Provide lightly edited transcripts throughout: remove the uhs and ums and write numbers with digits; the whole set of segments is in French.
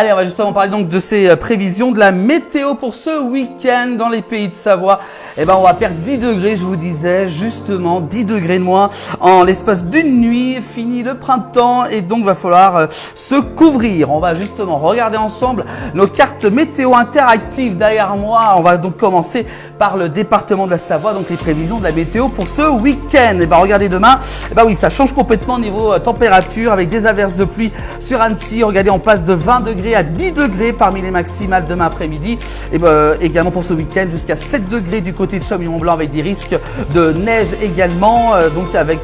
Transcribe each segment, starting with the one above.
Allez, on va justement parler donc de ces prévisions de la météo pour ce week-end dans les pays de Savoie. Eh ben, on va perdre 10 degrés, je vous disais, justement 10 degrés de moins en l'espace d'une nuit. Fini le printemps et donc va falloir se couvrir. On va justement regarder ensemble nos cartes météo interactives derrière moi. On va donc commencer par le département de la Savoie, donc les prévisions de la météo pour ce week-end. Et ben, regardez demain, eh ben oui, ça change complètement au niveau température avec des averses de pluie sur Annecy. Regardez, on passe de 20 degrés à 10 degrés parmi les maximales demain après-midi. Et ben, également pour ce week-end jusqu'à 7 degrés du côté de Chaumont-Blanc avec des risques de neige également, donc avec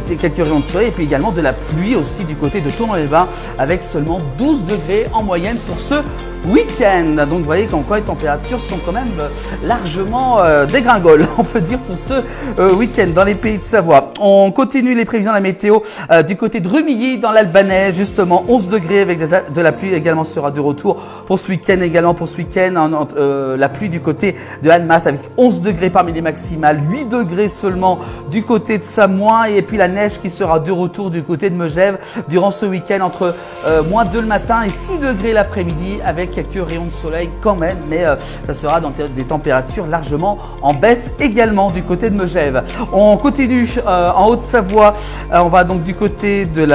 quelques rayons de soleil et puis également de la pluie aussi du côté de Tournon-les-Bains avec seulement 12 degrés en moyenne pour ce week-end. Donc vous voyez qu'en quoi les températures sont quand même largement dégringoles, on peut dire, pour ce week-end dans les pays de Savoie. On continue les prévisions de la météo du côté de Rumilly dans l'Albanais, justement 11 degrés avec de la pluie également sera de retour pour ce week-end. Également pour ce week-end, la pluie du côté de Annemasse avec 11 degrés parmi les maximales, 8 degrés seulement du côté de Samoin et puis la neige qui sera de retour du côté de Megève durant ce week-end entre moins 2 le matin et 6 degrés l'après-midi avec quelques rayons de soleil quand même, mais ça sera dans des températures largement en baisse également du côté de Megève. On continue en Haute-Savoie, on va donc du côté de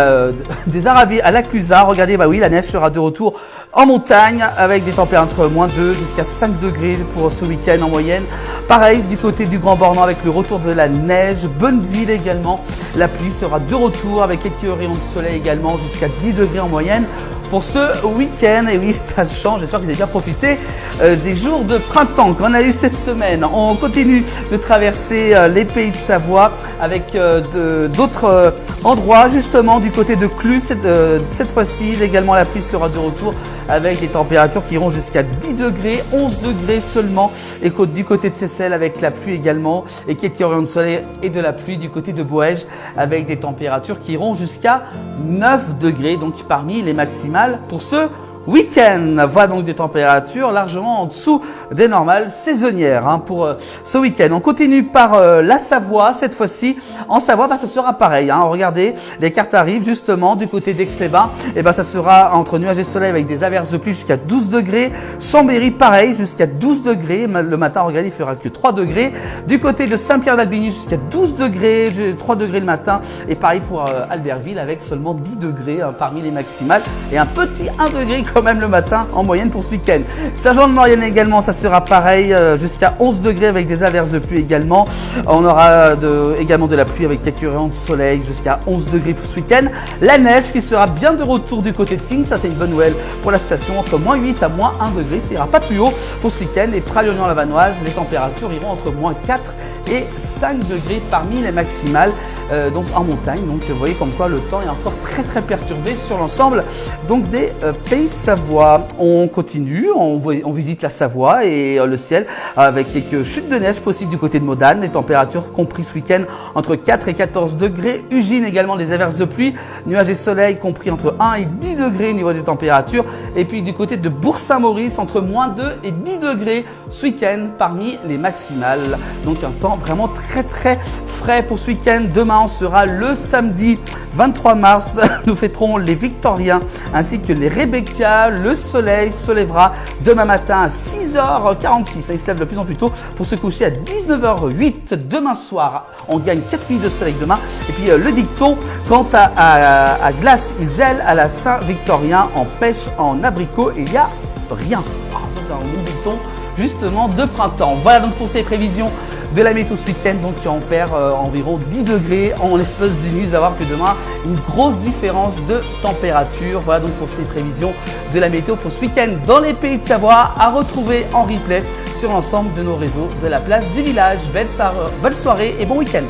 des Aravis à la Clusaz. Regardez, bah oui, la neige sera de retour en montagne avec des températures entre moins 2 jusqu'à 5 degrés pour ce week-end en moyenne. Pareil du côté du Grand Bornand avec le retour de la neige. Bonneville également, la pluie sera de retour avec quelques rayons de soleil également jusqu'à 10 degrés en moyenne pour ce week-end. Et oui, ça change, j'espère que vous avez bien profité des jours de printemps qu'on a eu cette semaine. On continue de traverser les pays de Savoie avec d'autres endroits, justement du côté de Clus. Cette fois-ci, également la pluie sera de retour avec des températures qui iront jusqu'à 10 degrés, 11 degrés seulement. Et du côté de Seyssel avec la pluie également et quelques rayons de soleil et de la pluie du côté de Boëge avec des températures qui iront jusqu'à 9 degrés, donc parmi les maximales pour ce week-end. Voilà donc des températures largement en dessous des normales saisonnières pour ce week-end. On continue par la Savoie. Cette fois-ci, en Savoie, ça sera pareil. Regardez, les cartes arrivent justement du côté d'Aix-les-Bains. Et ça sera entre nuages et soleil avec des averses de pluie jusqu'à 12 degrés. Chambéry, pareil, jusqu'à 12 degrés. Le matin, regardez, il fera que 3 degrés. Du côté de Saint-Pierre-d'Albigny, jusqu'à 12 degrés, 3 degrés le matin. Et pareil pour Albertville avec seulement 10 degrés parmi les maximales. Et un petit 1 degré quand même le matin en moyenne pour ce week-end. Saint-Jean-de-Maurienne également, ça sera pareil, jusqu'à 11 degrés avec des averses de pluie également. On aura également de la pluie avec quelques rayons de soleil jusqu'à 11 degrés pour ce week-end. La neige qui sera bien de retour du côté de Tignes, ça c'est une bonne nouvelle pour la station, entre moins 8 à moins 1 degré, ça ira pas plus haut pour ce week-end. Et Pralognan-la-Vanoise, les températures iront entre moins 4 et 5 degrés parmi les maximales, donc en montagne. Donc vous voyez comme quoi le temps est encore très perturbé sur l'ensemble donc des pays de Savoie. On continue, on visite la Savoie et le ciel avec quelques chutes de neige possibles du côté de Modane. Les températures compris ce week-end entre 4 et 14 degrés. Ugine également des averses de pluie, nuages et soleil compris entre 1 et 10 degrés au niveau des températures. Et puis du côté de Bourg-Saint-Maurice entre moins 2 et 10 degrés ce week-end parmi les maximales. Donc un temps vraiment très frais pour ce week-end. Demain on sera le samedi 23 mars. Nous fêterons les Victoriens ainsi que les Rebecca. Le soleil se lèvera demain matin à 6h46. Il se lève de plus en plus tôt pour se coucher à 19h08. Demain soir, on gagne 4 minutes de soleil demain. Et puis le dicton, quant à glace, il gèle à la Saint-Victorien, en pêche, en abricot, il n'y a rien. Ça c'est un bon dicton justement de printemps. Voilà donc pour ces prévisions de la météo ce week-end, donc on perd environ 10 degrés en l'espace d'une nuit. À voir que demain, une grosse différence de température. Voilà donc pour ces prévisions de la météo pour ce week-end dans les pays de Savoie, à retrouver en replay sur l'ensemble de nos réseaux de la place du village. Belle soirée et bon week-end.